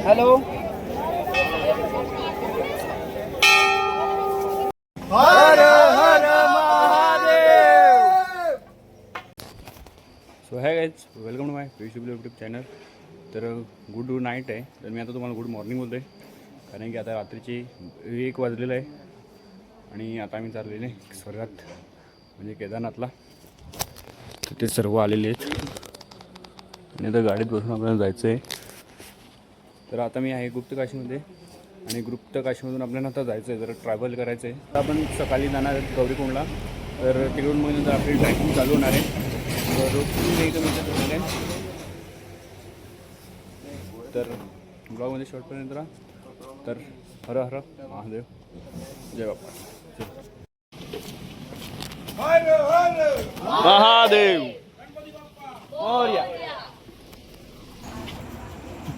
Hello. Har Har Mahadev. So hi guys, welcome to my YouTube channel. तर good night आहे. तर मी आता तुम्हाला गुड मॉर्निंग बोलतो आहे, कारण की आता रात्रीची 1 वाजलेलं आहे आणि आता आम्ही चाललेले स्वर्गात म्हणजे केदारनाथला. तिथे सर्व आलेले आहेत आणि आता गाडीत बसून आपल्याला जायचं आहे. तर आता मी आहे गुप्तकाशीमध्ये आणि गुप्तकाशीमधून आपल्याला आता जायचं आहे, जरा ट्रॅव्हल करायचं आहे. आता आपण सकाळी जाणार आहेत गौरीकुंडला. तर तिकडून मग नंतर आपली ट्रॅकिंग चालू होणार आहे. तर झालेलं आहे. तर ब्लॉगमध्ये शेवटपर्यंत राहा. तर हर हर महादेव, जय बाप्पा. महादेव मोरया.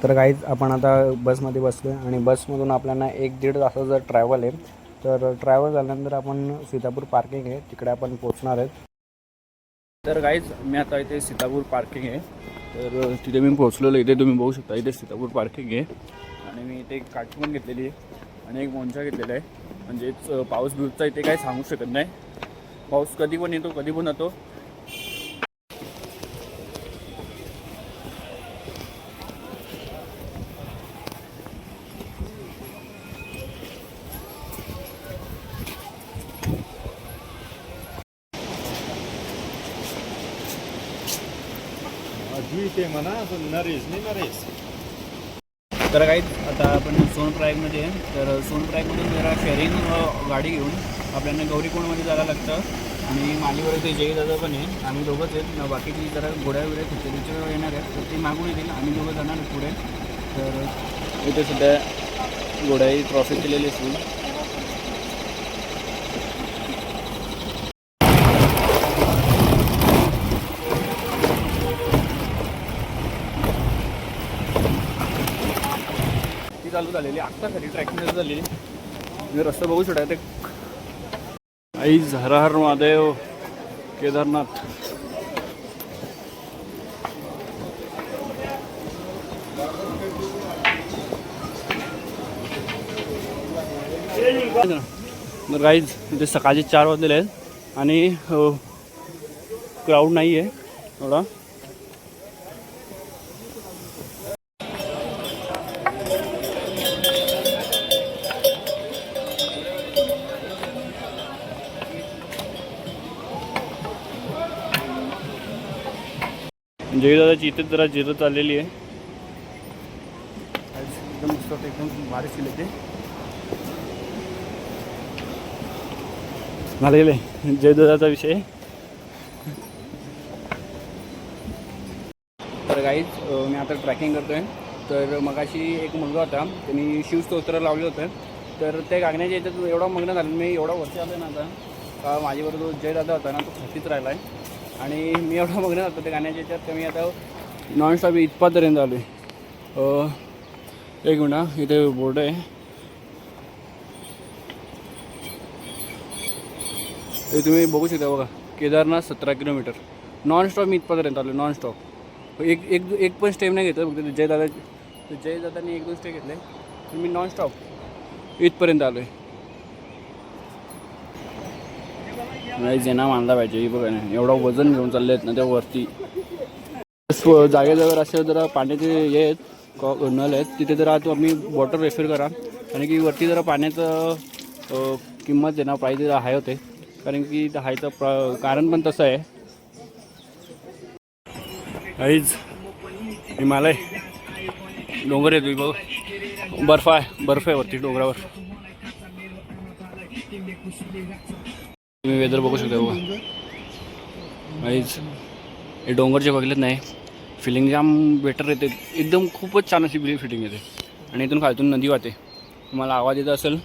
तर काहीच आपण आता बसमध्ये बसलो आहे आणि बसमधून आपल्याला 1-1.5 तासाचा ट्रॅव्हल आहे. तर ट्रॅव्हल झाल्यानंतर आपण सीतापूर पार्किंग आहे तिकडे आपण पोचणार आहेत. तर गाईज मी आता इथे सीतापूर पार्किंग आहे, तर तिथे मी पोचलेलो. इथे तुम्ही बघू शकता, इथे सीतापूर पार्किंग आहे आणि मी इथे एक काठी पण घेतलेली आहे आणि एक मोंचा घेतलेला आहे. म्हणजेच पाऊस बिऊसचा इथे काही सांगू शकत नाही. पाऊस कधी पण येतो, कधी पण येतो. तर काही आता आपण सोनप्रयागमध्ये आहे. तर सोनप्रयागमधून जरा शेअरिंग गाडी घेऊन आपल्याला गौरीकुंडमध्ये जायला लागतं आणि मालीवर इथे जय दादा पण आहे. आम्ही दोघंच आहेत. बाकीची जरा घोड्या वगैरे खिचडीचे येणार आहेत, तर ते मागून येतील. आम्ही दोघं जाणार आहेत पुढे. तर इथे सध्या घोड्याही ट्रॉफी केलेली असेल. चालू झालेली आत्ता खरी ट्रॅकिंग झालेली. मी रस्ता बघू शकता ते. आईज हर हर महादेव केदारनाथ. तर गाईज इथे सकाळचे 4 वाजलेले आहेत आणि क्राऊड नाही आहे एवढा. जयदादाची इथेच जरा जिरं चाललेली आहे. एकदम मस्त, एकदम बारीक केले ते झालेलं आहे जयदादाचा विषय. तर गाईज मी आता ट्रॅकिंग करतो आहे. तर मगाशी एक मुलगा होता, त्यांनी शिवस्तोत्र लावले होतं. तर ते गाण्याच्या याच्यात एवढा मग्न झालं. मी एवढा वर्ष आलो ना आता का माझ्याबरोबर जो जयदादा होता ना, तो खातीच राहिला आहे आणि मी एवढा बघणार होतो त्या गाण्याच्या याच्यात तर मी आता नॉनस्टॉप इथपर्यंत आलो आहे. एक मिनिट, इथे बोर्ड आहे. हे तुम्ही बघू शकता बघा, केदारनाथ 17 किलोमीटर. नॉनस्टॉप मी इथपर्यंत आलो, नॉनस्टॉप. एक पण स्टेप नाही घेतलं. फक्त जयदादांनी 1-2 स्टेप घेतले पण मी नॉनस्टॉप इथपर्यंत आलो आहे. नाही जेना मानला पाहिजे. बघा ना, एवढा वजन घेऊन चालले आहेत ना त्या वरती. जागेजागेवर असे जरा पाण्याचे हे आहेत, नळ आहेत, तिथे जरा तुम्ही वॉटर रेफर करा. कारण की वरती जरा पाण्याचं किंमत आहे ना, प्राईज जरा हाय होते. कारण की हायचं कारण पण तसं आहे. काहीच हिमालय डोंगर येतो बघ, बर्फ आहे वरती डोंगरावर. तुम्ही वेदर बघू शकता बघा. काहीच हे डोंगरचे बघलेत नाही, फिलिंग जाम बेटर येते. एकदम खूपच छान अशी फिलिंग येते. आणि इथून खालतून नदी वाहते. तुम्हाला आवाज येत असेल.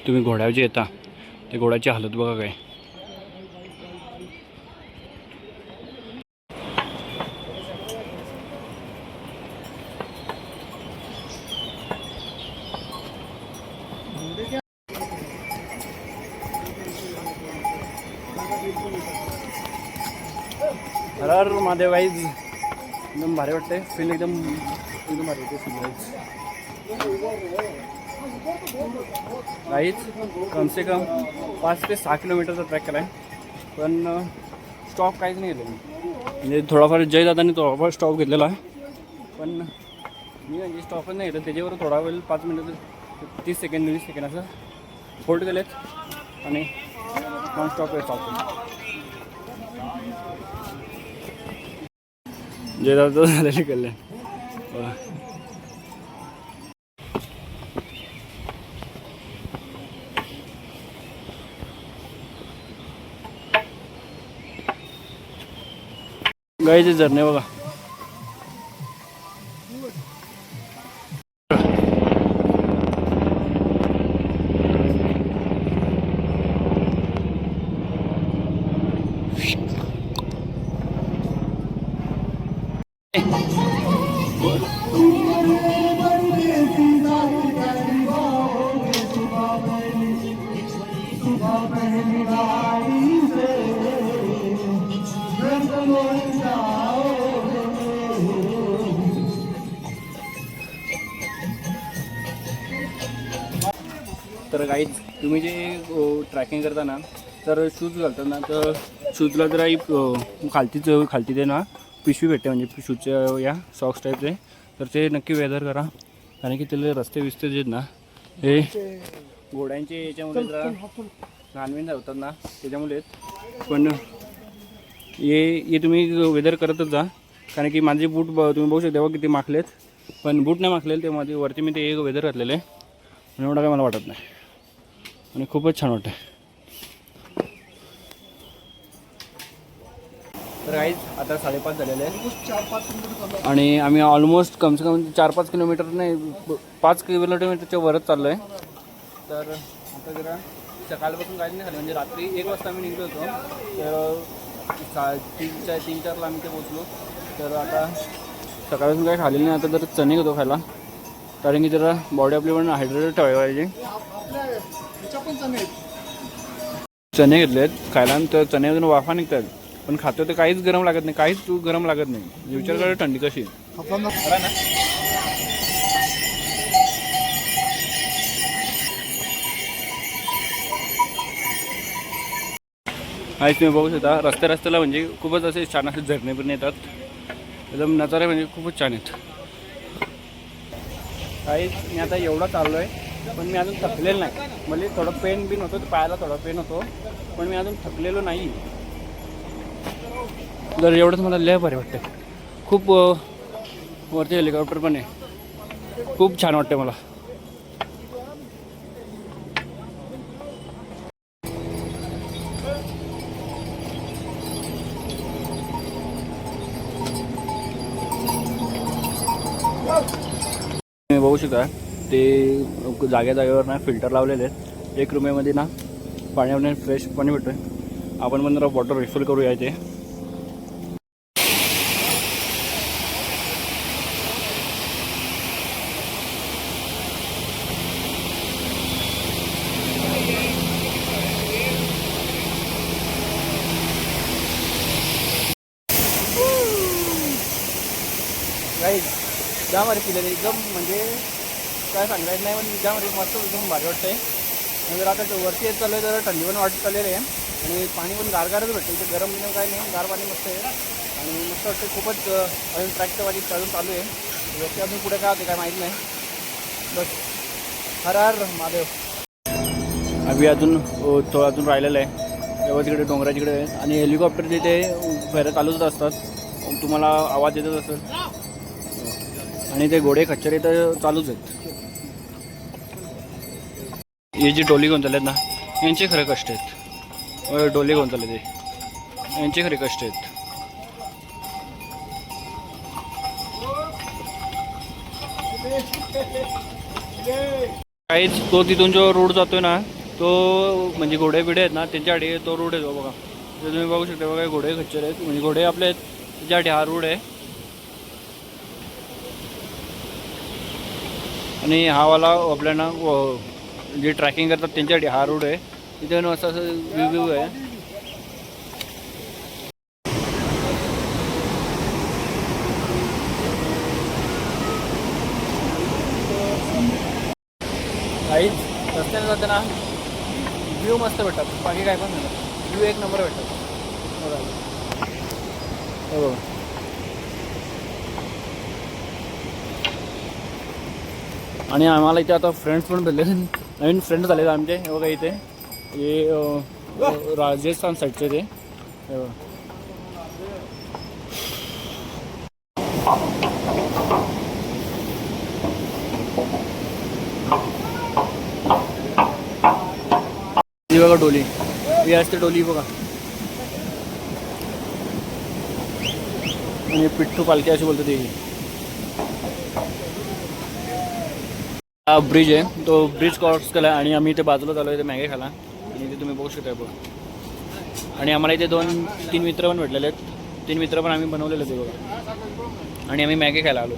तुम्ही घोड्यावरची येता, ते घोड्याची हालत बघा काय. हर हर महादेव गाईज. एकदम भारी वाटते, फील एकदम एकदम भारी होते गाईच. कम से कम 5 ते 6 किलोमीटरचा ट्रॅक केला आहे, पण स्टॉप काहीच नाही घेतलं मी. म्हणजे थोडाफार जयदादांनी थोडाफार स्टॉप घेतलेला आहे, पण मी म्हणजे स्टॉपच नाही घेतलं. त्याच्यावर थोडा वेळ 5 मिनिटं 30 सेकंड 20 सेकंड असं होल्ड केलेत आणि नॉन स्टॉप स्टॉप केलं. जयदादा झालेले कल्याण बघा. गाईचे झरणे बघा. तर गाईज तुम्ही जे ट्रॅकिंग करता ना, तर शूज घालतात ना, तर शूजला जरा खालती ते ना पिशवी भेटते, म्हणजे शूजच्या या सॉक्स टाईपचे. तर ते नक्की वेदर करा, कारण की त्याला रस्ते विस्ते जे आहेत ना, हे घोड्यांचे याच्यामुळे जरा घाणवीन धावतात ना, त्याच्यामुळे. पण हे तुम्ही वेदर करतच जा, कारण की माझे बूट तुम्ही बघू शकता किती माखलेत, पण बूट नाही माखलेले ते मध्ये वरती मी ते एक वेदर घातलेलं आहे, आणि एवढं काय मला वाटत नाही, आणि खूपच छान वाटतं. तर काहीच आता 5:30 झालेले आहे, आणि आम्ही ऑलमोस्ट कमसे कम 4-5 किलोमीटर नाही 5 किलोमीटरच्या वरच चाललो आहे. तर आता जरा सकाळपासून काहीच नाही झालं, म्हणजे रात्री 1 वाजता आम्ही निघलो होतो, तर 3-4ला आम्ही ते पोचलो. तर आता सकाळपासून काही खाल्लेलं नाही. आता जरा चणे घेतो खायला, कारण की जरा बॉडी आपली पण हायड्रेटेड ठेवायला पाहिजे. चणे घेतले आहेत खायला, तर चण्यातून वाफा निघतात, पण खातो ते काहीच गरम लागत नाही, काहीच गरम लागत नाही. विचार करा थंडी कशी आहे ना. काहीच तुम्ही बघू शकता रस्त्याला म्हणजे खूपच असे छान असे झरणे पण येतात, एकदम नजारे म्हणजे खूपच छान आहेत. काहीच मी आता एवढा चाललो आहे, पण मी अजून थकलेलो नाही. म्हणजे थोडं पेन बिन होतं, पायाला थोडा पेन होतो, पण मी अजून थकलेलो नाही. जर एवढंच मला लय भारी वाटतं. खूप वरती हेलिकॉप्टर पण आहे, खूप छान वाटतं मला. तुम्ही बघू शकता ते जागेवर ना फिल्टर लावलेले आहेत. 1 रुपयामध्ये ना पाण्यामध्ये फ्रेश पाणी भेटतं आहे. आपण पण जरा वॉटर रिफिल करूया इथे. गाईज ज्यामध्ये पिलेलं एकदम म्हणजे काय सांगायचं नाही, पण ज्यामध्ये मस्त एकदम भारी वाटतं आहे. म्हणजे आता वरती येत चालू आहे, जरा थंडी पण वाटत चाललेली आहे, आणि पाणी पण गारगारच भेटतं इथे. गरम बिरम काय नाही, गार पाणी मस्त आहे, आणि मस्त वाटतं. खूपच अजून ट्रॅकच्या वाजी अजून चालू आहे. वरती अजून पुढे काय होते काय माहीत नाही. बस हर हर महादेव. आम्ही अजून थोडं अजून राहिलेलं आहे, तेव्हा तिकडे डोंगराच्या इकडे आहे, आणि हेलिकॉप्टर तिथे फेऱ्या चालूच असतात, तुम्हाला आवाज येतच असेल. आणि ते घोडे खच्चर इथं चालूच आहेत. हे जी डोली घेऊन चाललेत ना, यांचे खरे कष्ट आहेत. डोली घेऊन चालले ते, यांचे खरे कष्ट आहेत. काहीच तो तिथून जो रोड जातोय ना, तो म्हणजे घोडे बिडे आहेत ना त्यांच्यासाठी तो रोड आहे. बघा ते तुम्ही बघू शकता, बघा घोडे खच्चर आहेत, म्हणजे घोडे आपले आहेत त्याच्यासाठी हा रोड आहे. आणि हा वाला आपल्याला जे ट्रॅकिंग करतात त्यांच्यासाठी हा रोड आहे. तिथे असं व्ह्यू आहे. रस्त्याने जाताना व्ह्यू मस्त भेटतात, बाकी काय पण नाही, व्ह्यू एक नंबर भेटतात. बघा हे बघा. आणि आम्हाला इथे आता फ्रेंड्स पण भेटले, नवीन फ्रेंड्स झाले आमचे. हे बघा इथे हे राजस्थान साईडचे ते. हे बघा ही बघा डोली, ही असते डोली बघा. आणि पिठ्ठू पालखी अशी बोलतो ते. हा ब्रिज आहे, तो ब्रिज क्रॉस केला आणि आम्ही इथे बाजूला चालू आहे, इथे मॅगी खाला. आणि इथे तुम्ही बघू शकता बघा. आणि आम्हाला इथे 2-3 मित्र पण भेटलेले आहेत, 3 मित्र पण आम्ही बनवलेले ते बघा. आणि आम्ही मॅगी खायला आलो.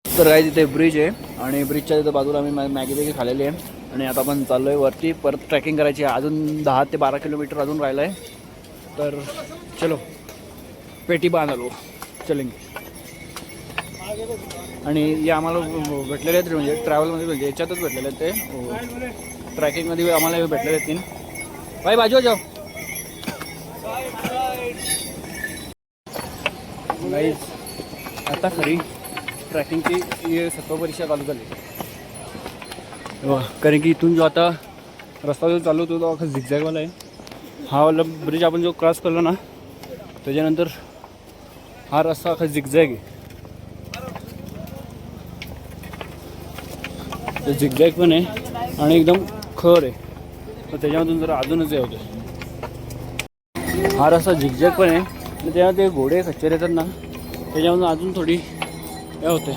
तर काय तिथे ब्रिज आहे आणि ब्रिजच्या तिथे बाजूला आम्ही मॅगी खाल्लेली आहे. आणि आता आपण चाललो आहे वरती, परत ट्रॅकिंग करायची आहे. अजून 10 ते 12 किलोमीटर अजून राहिलं आहे. तर चलो पेटी बांधालो चलेंगे. आणि हे आम्हाला भेटलेले आहेत म्हणजे ट्रॅव्हलमध्ये म्हणजे याच्यातच भेटलेले आहेत ते ट्रॅकिंगमध्ये आम्हाला भेटलेले आहेत 3 भाई. बाजू जाओ नाही. आता खरी ट्रॅकिंगची सत्व परीक्षा चालू झाली, कारण की इथून जो आता रस्ता जो चालू होतो तो अख्खा झिगझॅगवाला आहे. हा वाला ब्रिज आपण जो क्रॉस करलो ना त्याच्यानंतर हा रस्ता अख्खा झिगझॅग आहे. तो झिगझॅग पण आहे आणि एकदम खर आहे, तर त्याच्यामधून जरा अजूनच हे होतं. हा रस्ता झिगझॅग पण आहे आणि तेव्हा ते घोडे खच्चर येतात ना त्याच्यामधून अजून थोडी हे होते,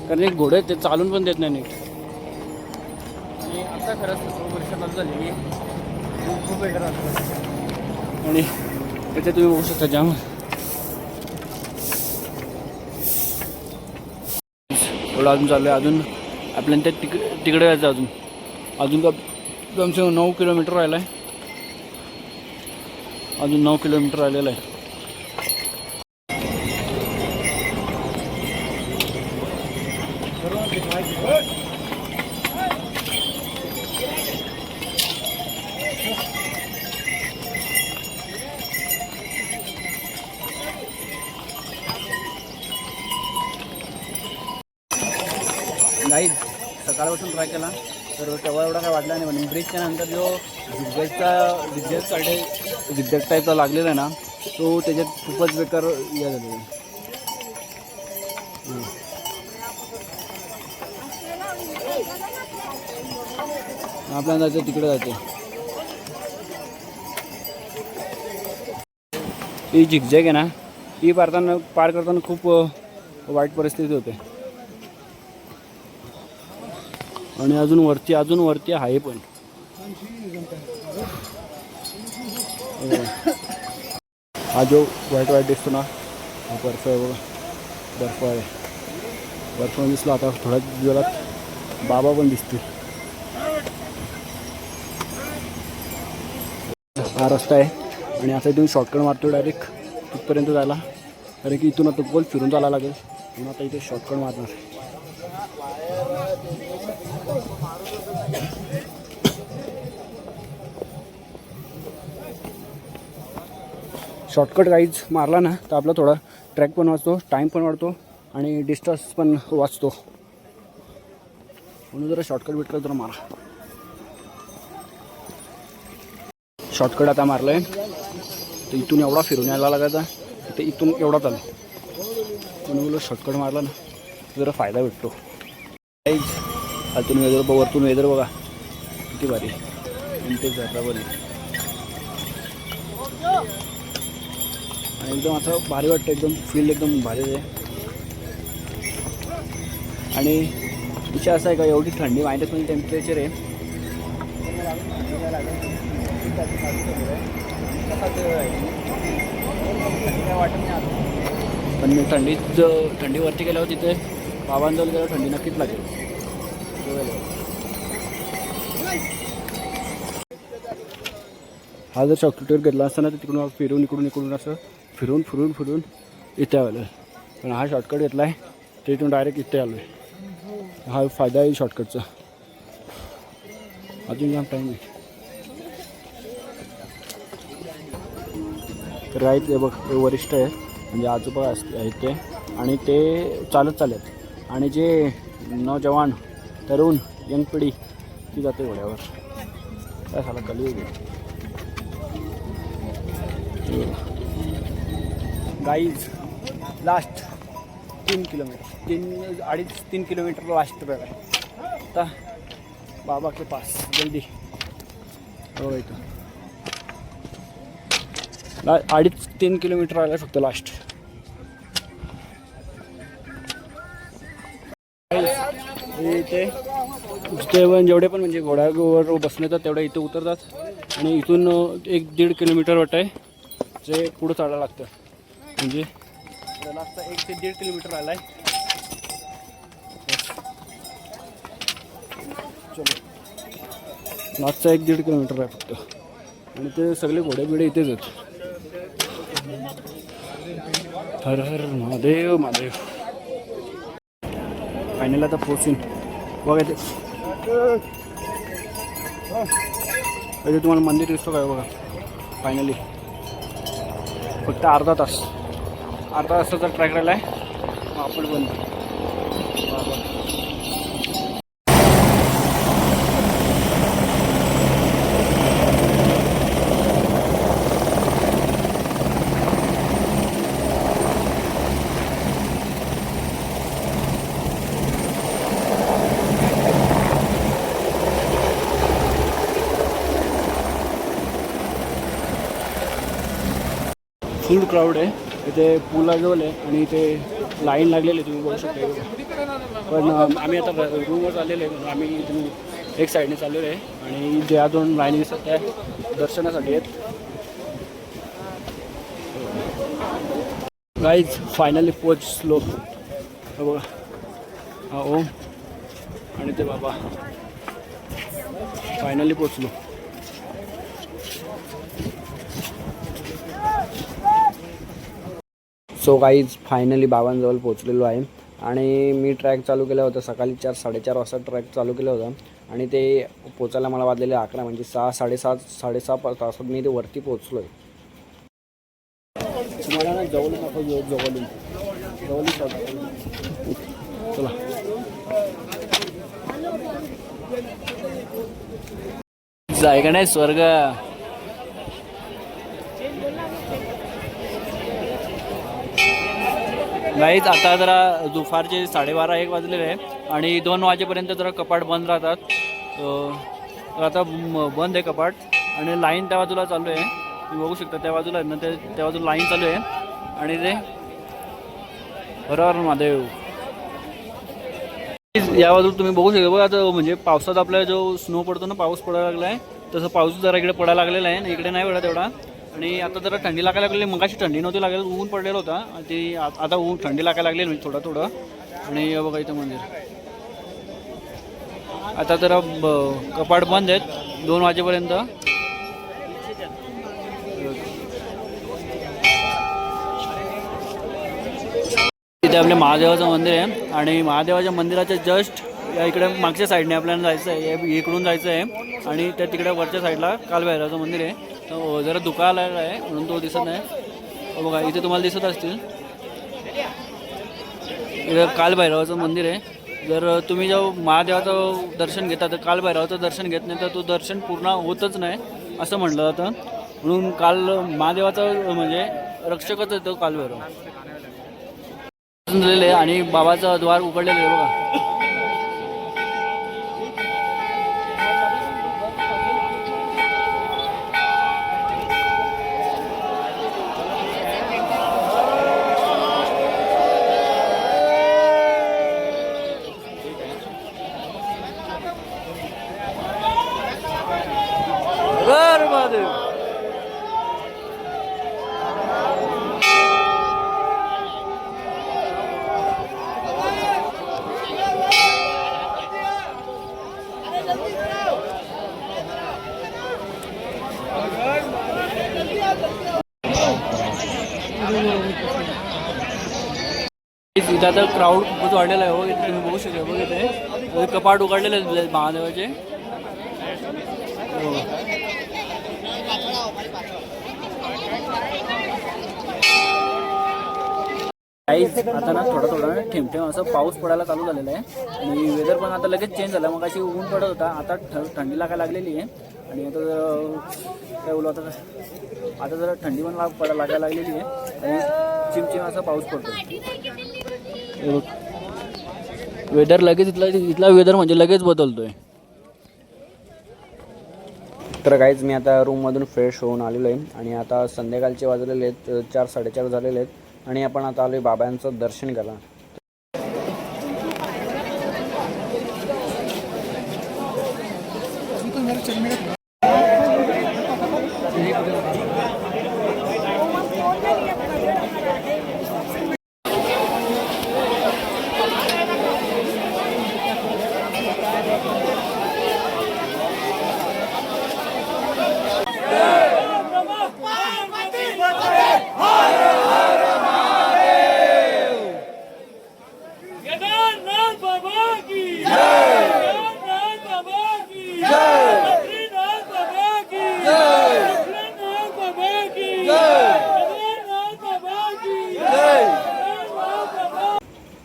कारण एक घोडे ते चालून पण देत नाही नीट. आणि आता खरंच परीक्षा चालू झाली खूप बेटर असतं. आणि इथे तुम्ही बघू शकता जाम एवढं अजून चालू आहे. अजून आपल्याला त्या तिकडे जायचं अजून का कमसे 9 किलोमीटर राहिलं आहे. अजून 9 किलोमीटर राहिलेलं आहे. नाही सकाळपासून ट्राय केला तर तेव्हा एवढा काय वाटला नाही, म्हणून ब्रिजच्या नंतर जो झिगझॅग टाईपचा लागलेला आहे ना तो त्याच्यात खूपच बेकार हे झालेला. आपल्याला जायचं तिकडे जायचं. ही झिगझॅग आहे ना ही पार करताना खूप वाईट परिस्थिती होते. आणि अजून वरती आहे पण. हा जो वाईट दिसतो ना हा बर्फ आहे बघा, बर्फ आहे. बर्फ दिसला आता थोड्या दिवसात बाबा पण दिसतील. हा रस्ता आहे आणि आता इथून शॉर्टकट मारतो डायरेक्ट तिथपर्यंत जायला, कारण की इथून आता गोल फिरून जायला लागेल म्हणून आता इथे शॉर्टकट मारणार. शॉर्टकट गाईज मारला ना तर आपला थोडा ट्रॅक पण वाचतो, टाईम पण वाढतो आणि डिस्टन्स पण वाचतो, म्हणून जरा शॉर्टकट भेटलं तर मारा. शॉर्टकट आता मारलं आहे तर इथून एवढा फिरून यायला लागायचा तर इथून एवढा चालू, म्हणून बोललो शॉर्टकट मारला ना जरा फायदा भेटतो. गाईज खालतून वेदर वरतून वेदर बघा किती भारी, ते झरला बरी आणि एकदम असं भारी वाटतं, एकदम फील एकदम भारी आहे. आणि विषय असा आहे का एवढी थंडी -1 टेम्परेचर आहे वाटत नाही. पण थंडीवरती गेल्यावर तिथे बाबांजवळ गेल्यावर थंडी नक्कीच लागेल. हा जर शॉर्टकट घेतला असताना तर तिकडून फिरून इकडून असं फिरून इथे आलं, पण हा शॉर्टकट घेतला आहे तर इथून डायरेक्ट इथे आलो आहे. हा फायदा आहे शॉर्टकटचा. अजून जाम टाईम आहे. तर राईट ते बघ, ते वरिष्ठ आहेत म्हणजे आजोबा आहेत ते, आणि ते चालत चालत, आणि जे नौजवान तरुण यंग पिढी ती जाते घोड्यावर. काय झालं कलियुग आहे. Guys last 3 kilometre, 2.5-3 kilometre last रह है. आता बाबा के पास जल्दी हो गई. तो 2.5-3 किलोमीटर आला फक्त लास्ट. इथे जेवढे पण म्हणजे घोड्यावर बसले तर तेवढे इथे उतरतात आणि इथून 1-1.5 किलोमीटर वाट आहे जे पुढं चालायला लागतं. म्हणजे लास्टचा 1 ते 1.5 किलोमीटर आला आहे. चलो लास्टचा 1-1.5 किलोमीटर आहे फक्त, आणि ते सगळे घोडे बिडे इथेच आहेत. हर हर महादेव महादेव. फायनल आता पोचून बघा ते तुम्हाला मंदिर दिसतो काय बघा. फायनली फक्त अर्धा तासाचा ट्रॅक राहिला आहे. आपण बंद. फुल क्राऊड आहे इथे पुलाजवळ आहे, आणि इथे लाईन लागलेली तुम्ही बघू शकता. पण आम्ही आता रूमवर आलेले आहे. आम्ही इथून एक साईडने चाललेलो आहे, आणि ज्या 2 लाईनी दिसतात त्या दर्शनासाठी आहेत. गाईज फायनली पोचलो. बघा हा ओम आणि ते बाबा. फायनली पोचलो. सो गाईज फायनली बाबांजवळ पोचलेलो आहे, आणि मी ट्रॅक चालू केला होता सकाळी 4-4:30 वाजता ट्रॅक चालू केलं होतं, आणि ते पोचायला मला वाजलेले 11 म्हणजे 6-6:30 तासात मी ते वरती पोचलो आहे. तुम्हाला ना जवळ नको जवळ चला. जाय का नाही स्वर्ग. गाईज आता जरा दुपारचे 12:30-1 वाजलेले आहे, आणि 2 वाजेपर्यंत जरा कपाट बंद राहतात. तर आता बंद आहे कपाट, आणि लाईन त्या बाजूला चालू आहे. तुम्ही बघू शकता त्या बाजूला आहे ना, त्या बाजूला लाईन चालू आहे, आणि ते हर हर महादेव. या बाजूला तुम्ही बघू शकता. बघा आता म्हणजे पावसात आपला जो स्नो पडतो ना, पाऊस पडायला लागला आहे तसं पाऊस जरा इकडे पडायला लागलेला आहे, इकडे नाही पडत एवढा. आणि आता जरा थंडी लागायला लागलेली. मगाशी थंडी नव्हती लागेल, ऊन पडलेलं होता, ती आता थंडी लागायला लागली म्हणजे थोडं. आणि बघा इथं मंदिर आता जरा कपाट बंद आहेत 2 वाजेपर्यंत. इथे आपल्या महादेवाचं मंदिर आहे, आणि महादेवाच्या मंदिराच्या जस्ट या इकडे मागच्या साईडने आपल्याला जायचं आहे. इकडून जायचं आहे, आणि त्या तिकडे वरच्या साईडला कालभैरवाचं मंदिर आहे. तर जरा दुखायला आहे म्हणून तो दिसत नाही. बघा इथे तुम्हाला दिसत असतील, इथं कालभैरवाचं मंदिर आहे. जर तुम्ही जेव्हा महादेवाचं दर्शन घेता तर कालभैरवाचं दर्शन घेत नाही तर तो दर्शन पूर्ण होतच नाही असं म्हटलं जातं. म्हणून काल महादेवाचं म्हणजे रक्षकच आहे तो कालभैरव. आणि बाबाचं द्वार उघडलेलं आहे बघा. इथं आता क्राऊड खूपच वाढलेला आहे. हो इथे तुम्ही बघू शकता. बघ इथे कपाट उघडलेले आहेत महादेवाचे. काहीच आता ना थोडा ठेम असं पाऊस पडायला चालू झालेला आहे आणि वेदर पण आता लगेच चेंज झाला. मग अशी ऊन पडत होता, आता थंडी लागायला लागलेली आहे. आणि आता काय बोलू आता जरा थंडी पण लागायला लागलेली आहे आणि चिमचिम असा पाऊस पडतो. वेदर लगेच इथला वेदर म्हणजे लगेच बदलतोय. तर काहीच मी आता रूममधून फ्रेश होऊन आलेलो आहे आणि आता संध्याकाळचे वाजलेले आहेत 4-4:30 झालेले आहेत आणि आपण आता आलो बाबांचं दर्शन घ्यायला.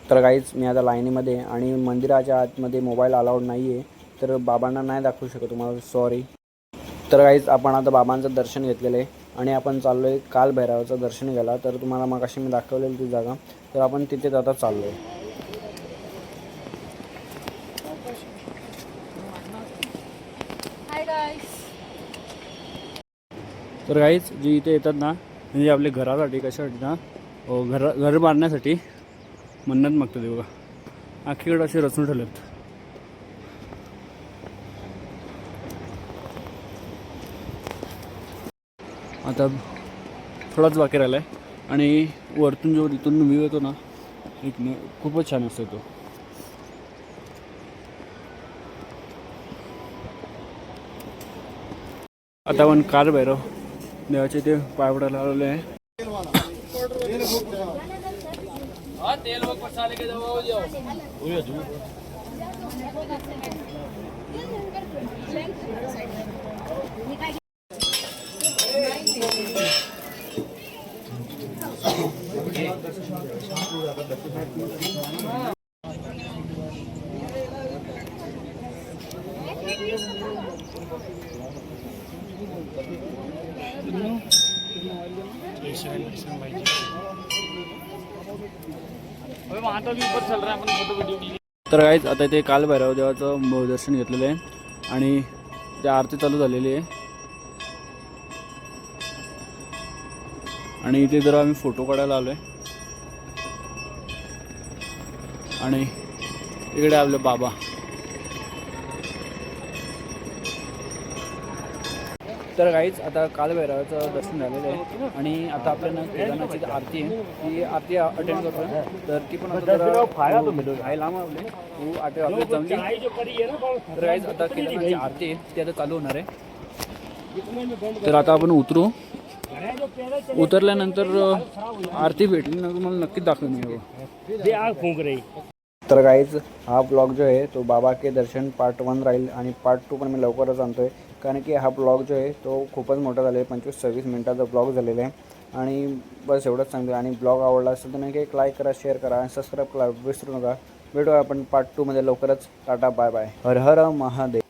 तर काहीच मी आता लाईनीमध्ये आणि मंदिराच्या आतमध्ये मोबाईल अलाउड नाही आहे, तर बाबांना नाही दाखवू शकत तुम्हाला, सॉरी. तर काहीच आपण आता बाबांचं दर्शन घेतलेलं आहे आणि आपण चाललो आहे कालभैरवाचं दर्शन घ्यायला. तर तुम्हाला मग अशी मी दाखवलेली ती जागा, तर आपण तिथेच आता चाललो आहे. तर काहीच जे इथे येतात ना, म्हणजे आपल्या घरासाठी कशासाठी ना, घर बांधण्यासाठी मन्नत मागतात. बघा आखीकडे असे रचून ठेवलेत. आता थोडाच बाकी राहिला आहे आणि वरतून जो इथून व्ह्यू येतो ना, खूपच छान असतो तो. आता आपण कालभैरव देवाचे ते पाय पडायला आलेले आहे. तर काहीच आता ते कालभैरव देवाचं दर्शन घेतलेलं आहे आणि ते आरती चालू झालेली आहे आणि इथे जरा आम्ही फोटो काढायला आलो आहे आणि इकडे आपले बाबा. तर काहीच आता कालभैरवाचं दर्शन झालेलं आहे आणि आता आपल्याला केदारनाथची आरती आहे, ती आरती अटेंड करतो. तर ती पण आता आहे लांब आपले आपली जमली. तर काहीच आता केदारनाथची आरती आहे ती आता चालू होणार आहे. तर आता आपण उतरल्यानंतर आरती भेटली ना तुम्हाला नक्कीच दाखवेन. तर काहीच हा ब्लॉग जो आहे तो बाबा के दर्शन पार्ट 1 राहील आणि पार्ट 2 पण मी लवकरच आणतो आहे, कारण की हा ब्लॉग जो आहे तो खूपच मोठा झाला आहे. 25-26 मिनिटाचा ब्लॉग झालेला आहे आणि बस एवढंच सांगतो. आणि ब्लॉग आवडला असेल तर नक्की एक लाईक करा, शेअर करा आणि सबस्क्राईब करा विसरू नका. भेटूया आपण पार्ट 2 मध्ये लवकरच. Tata bye bye. Har Har Mahadev.